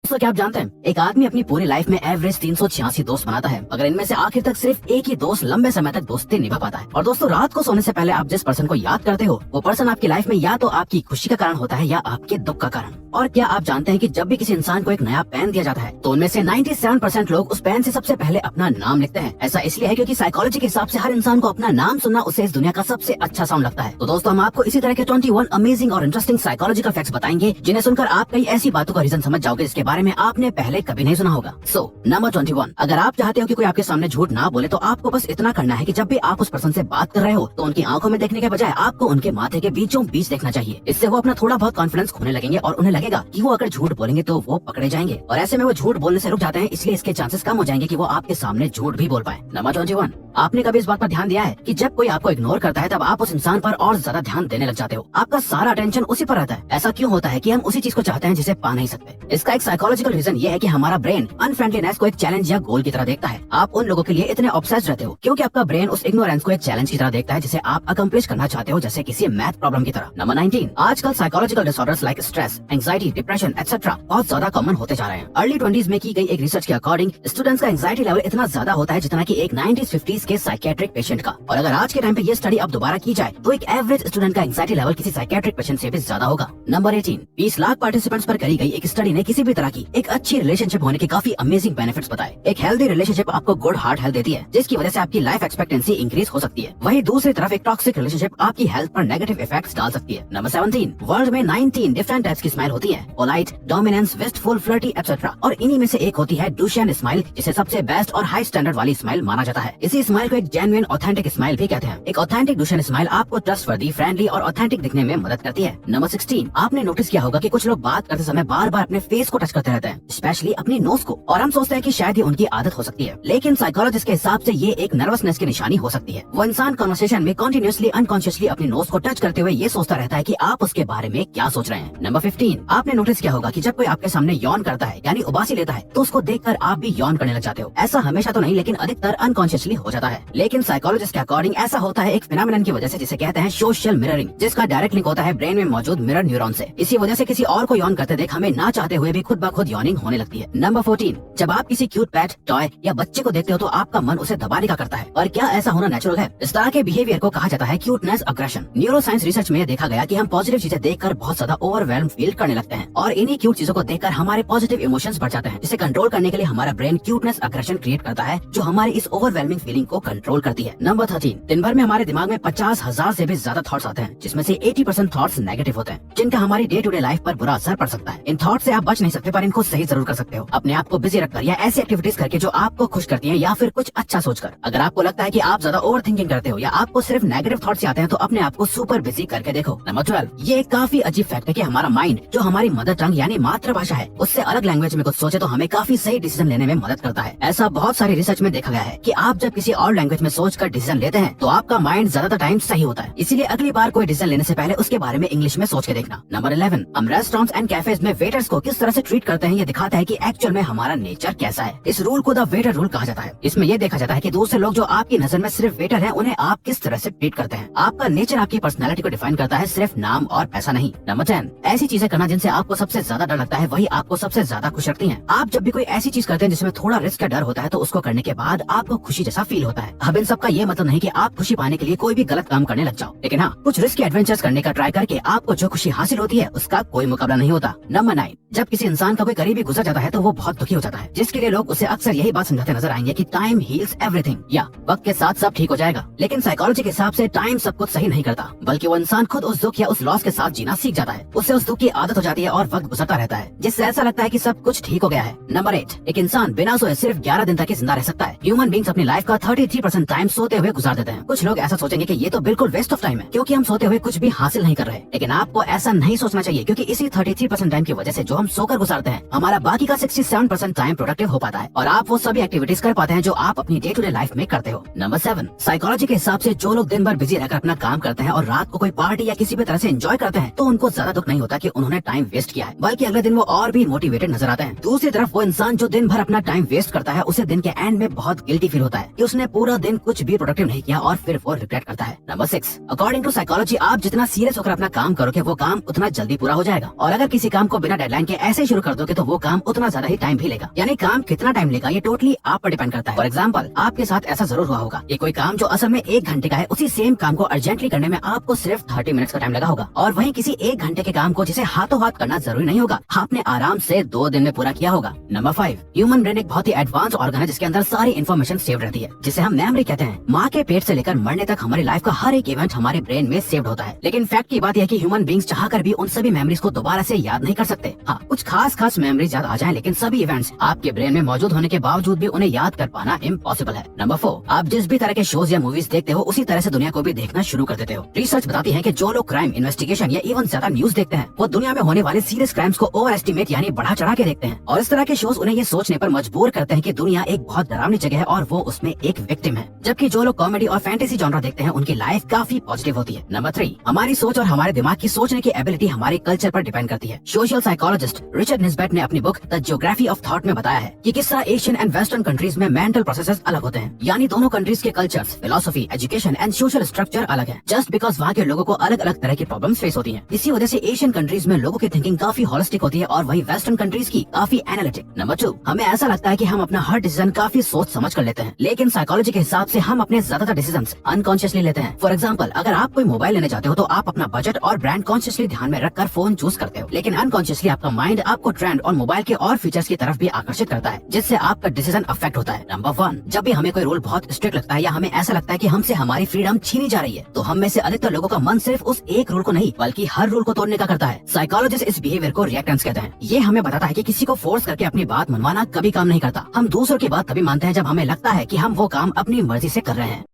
दोस्तों क्या आप जानते हैं एक आदमी अपनी पूरी लाइफ में एवरेज 386 दोस्त बनाता है, मगर इनमें से आखिर तक सिर्फ एक ही दोस्त लंबे समय तक दोस्ती निभा पाता है। और दोस्तों रात को सोने से पहले आप जिस पर्सन को याद करते हो वो पर्सन आपकी लाइफ में या तो आपकी खुशी का कारण होता है या आपके दुख का कारण। और क्या आप जानते हैं कि जब भी किसी इंसान को एक नया पेन दिया जाता है तो उनमें से 97% लोग उस पेन से सबसे पहले अपना नाम लिखते हैं। ऐसा इसलिए है क्योंकि साइकोलॉजी के हिसाब से हर इंसान को अपना नाम सुनना उसे इस दुनिया का सबसे अच्छा साउंड लगता है। तो दोस्तों हम आपको इसी तरह के 21 अमेजिंग और इंटरेस्टिंग साइकोलॉजिकल फैक्ट्स बताएंगे जिन्हें सुनकर आप कई ऐसी बातों का रीजन समझ जाओगे जिसके बारे में आपने पहले कभी नहीं सुना होगा। नंबर 21, अगर आप चाहते हो कि कोई आपके सामने झूठ ना बोले तो आपको बस इतना करना है कि जब भी आप उस पर्सन से बात कर रहे हो तो उनकी आंखों में देखने के बजाय आपको उनके माथे के बीचों बीच देखना चाहिए। इससे वो अपना थोड़ा बहुत कॉन्फिडेंस खोने लगेंगे और उन्हें लगेगा कि वो अगर झूठ बोलेंगे तो वो पकड़े जाएंगे, और ऐसे में वो झूठ बोलने से रुक जाते हैं, इसलिए इसके चांसेस कम हो जाएंगे कि वो आपके सामने झूठ भी बोल पाए। नंबर 21, आपने कभी इस बात पर ध्यान दिया है कि जब कोई आपको इग्नोर करता है तब आप उस इंसान पर और ज्यादा ध्यान देने लग जाते हो, आपका सारा अटेंशन उसी पर रहता है। ऐसा क्यों होता है कि हम उसी चीज को चाहते हैं जिसे पा नहीं सकते? इसका एक साइकोलॉजिकल रीजन ये है कि हमारा ब्रेन अनफ्रेंडलीनेस को एक चैलेंज या गोल की तरह देखता है। आप उन लोगों के लिए इतने ऑब्सेस्ड रहते हो क्योंकि आपका ब्रेन उस इग्नोरेंस को एक चैलेंज की तरह देखता है जिसे आप अकम्प्लिश करना चाहते हो, जैसे किसी मैथ प्रॉब्लम की तरह। नंबर 19, आजकल psychological disorders like stress, anxiety, depression etcetera बहुत ज्यादा कॉमन होते जा रहे हैं। अर्ली 20s में की गई एक रिसर्च के अकॉर्डिंग स्टूडेंट्स का एंजाइटी लेवल इतना ज्यादा होता है जितना कि एक 90s-50s के साइकेट्रिक पेशेंट का। और अगर आज के टाइम पे ये स्टडी अब दोबारा की जाए तो एक एवरेज स्टूडेंट का एंजाइटी लेवल किसी साइकेट्रिक पेशेंट से भी ज्यादा होगा। नंबर 18, 20 लाख पार्टिसिपेंट्स पर करी गई एक स्टडी ने किसी भी तरह की एक अच्छी रिलेशनशिप होने के काफी अमेजिंग बेनिफिट्स बताए। एक हेल्दी रिलेशनशिप आपको गुड हार्ट हेल्थ देती है जिसकी वजह से आपकी लाइफ एक्सपेक्टेंसी इंक्रीज हो सकती है। वहीं दूसरी तरफ एक टॉक्सिक रिलेशनशिप आपकी हेल्थ पर नेगेटिव इफेक्ट्स डाल सकती है। नंबर 17, वर्ल्ड में 19 डिफरेंट टाइप्स की स्माइल होती है, polite, dominance, wistful, flirty etcetera, और इन्हीं में से एक होती है डुशेन स्माइल, जिसे सबसे बेस्ट और हाई स्टैंडर्ड वाली स्माइल माना जाता है। इसी स्माइल को एक जेन्युइन ऑथेंटिक स्माइल भी कहते हैं। एक ऑथेंटिक डुशेन स्माइल आपको ट्रस्टवर्दी, फ्रेंडली और ऑथेंटिक दिखने में मदद करती है। नंबर 16, आपने नोटिस किया होगा कि कुछ लोग बात करते समय बार बार अपने फेस को टच करते रहते हैं, स्पेशली अपनी नोज को, और हम सोचते हैं कि शायद ये उनकी आदत हो सकती है, लेकिन साइकोलॉजिस्ट के हिसाब से ये एक नर्वसनेस की निशानी हो सकती है। वो इंसान कन्वर्सेशन में कंटिन्यूअसली अनकॉन्शियसली अपनी नोज को टच करते हुए ये सोचता रहता है कि आप उसके बारे में क्या सोच रहे हैं। नंबर 15, आपने नोटिस किया होगा कि जब कोई आपके सामने यौन करता है यानी उबासी लेता है तो उसको देखकर आप भी यौन करने लग जाते हो। ऐसा हमेशा तो नहीं, लेकिन अधिकतर अनकॉन्शियसली हो जाता है। लेकिन साइकोलॉजिस्ट के अकॉर्डिंग ऐसा होता है एक फिनोमेनन की वजह से जिसे कहते हैं सोशल मिररिंग, जिसका डायरेक्ट लिंक होता है ब्रेन में मौजूद मिरर न्यूरॉन से। इसी वजह से किसी और को यौन करते देख हमें ना चाहते हुए भी खुद ब खुद यौनिंग होने लगती है। नंबर 14, जब आप किसी क्यूट पेट, टॉय या बच्चे को देखते हो तो आपका मन उसे दबाने का करता है। और क्या ऐसा होना नेचुरल है? इस तरह के बिहेवियर को कहा जाता है cuteness aggression. Neuro science research में देखा गया कि हम पॉजिटिव चीजें देखकर बहुत ज्यादा ओवरवेल्म फील करने लगते हैं और इन्हीं क्यूट चीजों को देखकर हमारे पॉजिटिव इमोशंस बढ़ जाते हैं, जिसे कंट्रोल करने के लिए हमारा ब्रेन क्यूटनेस अग्रेशन क्रिएट करता है जो हमारी इस ओवरवेलमिंग फीलिंग को कंट्रोल करती है। नंबर 13, दिन भर में हमारे दिमाग में 50,000 से भी ज्यादा थॉट्स आते हैं, जिसमें से 80% थॉट्स नेगेटिव होते हैं, जिनका हमारी डे टू डे लाइफ पर बुरा असर पड़ सकता है। इन थॉट से आप बच नहीं सकते, पर इनको सही जरूर कर सकते हो, अपने आप को बिजी रखकर या ऐसी एक्टिविटीज करके जो आपको खुश करती हैं, या फिर कुछ अच्छा सोचकर। अगर आपको लगता है कि आप ज्यादा ओवर थिंकिंग करते हो या आपको सिर्फ नेगेटिव थॉट्स आते हैं तो अपने आप को सुपर बिजी करके देखो। नंबर 12, ये एक काफी अजीब फैक्ट है कि हमारा माइंड जो हमारी मदर टंग यानी मातृभाषा है उससे अलग लैंग्वेज में कुछ सोचे तो हमें काफी सही डिसीजन लेने में मदद करता है। ऐसा बहुत सारी रिसर्च में देखा गया है कि आप जब किसी और लैंग्वेज में सोचकर डिसीजन लेते हैं तो आपका माइंड ज्यादातर टाइम सही होता है। इसीलिए अगली बार कोई डिसीजन लेने से पहले उसके बारे में इंग्लिश में सोच के देखना। नंबर 11, हम रेस्टोरेंट्स एंड कैफेज में वेटर्स को किस तरह से ट्रीट करते हैं ये दिखाता है कि एक्चुअल में हमारा नेचर कैसा है। इस रूल को द वेटर रूल कहा जाता है। इसमें यह देखा जाता है कि दूसरे लोग जो आपकी नजर में सिर्फ वेटर हैं उन्हें आप किस तरह से ट्रीट करते हैं। आपका नेचर आपकी पर्सनैलिटी को डिफाइन करता है, सिर्फ नाम और पैसा नहीं। नंबर 10, ऐसी चीजें करना जिनसे आपको सबसे ज्यादा डर लगता है वही आपको सबसे ज्यादा खुश रखती हैं। आप जब भी कोई ऐसी चीज करते हैं जिसमें थोड़ा रिस्क का डर होता है तो उसको करने के बाद आपको खुशी जैसा फील होता है। अब इन सबका ये मतलब नहीं कि आप खुशी पाने के लिए कोई भी गलत काम करने लग जाओ, लेकिन हाँ, कुछ रिस्की एडवेंचर्स करने का ट्राई करके आपको जो खुशी हासिल होती है उसका कोई मुकाबला नहीं होता। नंबर 9, जब किसी इंसान का कोई करीबी गुजर जाता है तो वो बहुत दुखी हो जाता है, जिसके लिए लोग उसे अक्सर यही बात समझाते नजर आएंगे कि टाइम हील्स एवरीथिंग, या वक्त के साथ सब ठीक हो जाएगा। लेकिन साइकोलॉजी के हिसाब से टाइम सब कुछ सही नहीं करता, बल्कि वो इंसान खुद उस दुख या उस लॉस के साथ जीना सीख जाता है। उससे उस दुख की आदत हो जाती है और वक्त गुजरता रहता है, जिससे ऐसा लगता है कि सब कुछ ठीक हो गया है। नंबर 8, एक इंसान बिना सोए सिर्फ 11 दिन तक ही जिंदा रह सकता है। ह्यूमन बींग्स अपनी लाइफ का 33% टाइम सोते हुए गुजार देते हैं। कुछ लोग ऐसा सोचेंगे कि ये तो बिल्कुल वेस्ट ऑफ टाइम है क्योंकि हम सोते हुए कुछ भी हासिल नहीं कर रहे, लेकिन आपको ऐसा नहीं सोचना चाहिए क्योंकि इसी 33% टाइम की वजह से जो हम सोकर गुजारते हैं हमारा बाकी का 67% टाइम प्रोडक्टिव हो पाता है और आप वो सभी एक्टिविटीज कर पाते हैं जो आप अपनी डे टू डे लाइफ में करते हो। नंबर 7, साइकोलॉजी के हिसाब से जो लोग दिन भर बिजी रहकर अपना काम करते हैं और रात को कोई पार्टी या किसी भी तरह से एंजॉय करते हैं तो उनको ज्यादा दुख नहीं होता कि उन्होंने टाइम वेस्ट किया है, बल्कि अगले दिन वो और भी मोटिवेटेड नजर आते हैं। दूसरी तरफ वो इंसान जो दिन भर अपना टाइम वेस्ट करता है उसे दिन के एंड में बहुत गिल्टी फील होता है कि उसने पूरा दिन कुछ भी प्रोडक्टिव नहीं किया और फिर वो रिग्रेट करता है। नंबर 6, अकॉर्डिंग टू साइकोलॉजी आप जितना सीरियस होकर अपना काम करोगे वो काम उतना जल्दी पूरा हो जाएगा, और अगर किसी काम को बिना डेडलाइन के ऐसे शुरू कर दोगे तो वो काम उतना ज्यादा ही टाइम भी लेगा। यानी काम कितना टाइम लेगा ये टोटली आप पर डिपेंड करता है। फॉर एग्जाम्पल, आपके साथ ऐसा जरूर हुआ होगा कि कोई काम जो असल में 1 घंटे का है, उसी सेम काम को अर्जेंटली करने में आपको सिर्फ 30 मिनट्स का टाइम लगा होगा। और वहीं किसी 1 घंटे के काम को जिसे हाथों हाथ करना जरूरी नहीं होगा, आपने आराम से 2 दिन में पूरा किया होगा। नंबर 5, ह्यूमन ब्रेन एक बहुत ही एडवांस ऑर्गन है जिसके अंदर सारी इन्फॉर्मेशन सेव रहती है, जिसे हम मेमोरी कहते हैं। माँ के पेट से लेकर मरने तक हमारी लाइफ का हर एक इवेंट हमारे ब्रेन में सेव्ड होता है। लेकिन फैक्ट की बात यह है कि ह्यूमन बीइंग्स चाहकर भी उन सभी मेमोरीज को दोबारा से याद नहीं कर सकते। हाँ, कुछ खास मेमोरीज याद आ जाएं, लेकिन सभी इवेंट्स आपके ब्रेन में मौजूद होने के बावजूद भी उन्हें याद कर पाना इम्पॉसिबल है। नंबर 4, आप जिस भी तरह के शोज या मूवीज देखते हो उसी तरह से दुनिया को भी देखना शुरू कर देते हो। रिसर्च बताती है कि जो लोग क्राइम इन्वेस्टिगेशन या इवन ज्यादा न्यूज देखते हैं वो दुनिया में होने वाले सीरियस क्राइम्स को ओवर एस्टिमेट यानी बढ़ा चढ़ा के देखते हैं। और इस तरह के शोज उन्हें ये सोचने पर मजबूर करते हैं कि दुनिया एक बहुत डरावनी जगह है और वो उसमें एक विक्टिम है। जबकि जो लोग कॉमेडी और फैंटेसी जॉनरा देखते हैं उनकी लाइफ काफी पॉजिटिव होती है। नंबर 3, हमारी सोच और हमारे दिमाग की सोचने की एबिलिटी हमारे कल्चर पर डिपेंड करती है। सोशल साइकोलॉजिस्ट रिचर्ड निस्बेट ने अपनी book the geography of thought में बताया है कि किस तरह एशियन एंड वेस्टर्न कंट्रीज में मेंटल प्रोसेसेस अलग होते हैं। यानी दोनों कंट्रीज के cultures, philosophy, education and social structure अलग है, जस्ट बिकॉज वहाँ के लोगों को अलग अलग तरह की प्रॉब्लम्स फेस होती हैं। इसी वजह से एशियन कंट्रीज में लोगों की थिंकिंग काफी होलिस्टिक होती है और वही वेस्टर्न कंट्रीज की काफी एनालिटिक। नंबर 2, हमें ऐसा लगता है कि हम अपना हर डिसीजन काफी सोच समझ कर लेते हैं, लेकिन साइकोलॉजी के हिसाब से हम अपने ज्यादातर डिसीजंस अनकॉन्शियसली लेते हैं। फॉर एग्जांपल, अगर आप कोई मोबाइल लेने जाते हो तो आप अपना बजट और ब्रांड कॉन्शियसली ध्यान में रखकर फोन चूज करते हो, लेकिन अनकॉन्शियसली आपका माइंड आपको ट्रेंड और मोबाइल के और फीचर्स की तरफ भी आकर्षित करता है, जिससे आपका डिसीजन अफेक्ट होता है। नंबर 1, जब भी हमें कोई रूल बहुत स्ट्रिक्ट लगता है या हमें ऐसा लगता है कि हमसे हमारी फ्रीडम छीनी जा रही है, तो हम में से अधिकतर लोगों का मन सिर्फ उस एक रूल को नहीं बल्कि हर रूल को तोड़ने का करता है। साइकोलॉजिस्ट इस बिहेवियर को रिएक्टेंस कहते हैं। ये हमें बताता है कि किसी को फोर्स करके अपनी बात मनवाना कभी काम नहीं करता। हम दूसरों की बात तभी मानते हैं जब हमें लगता है कि हम वो काम अपनी मर्जी से कर रहे हैं।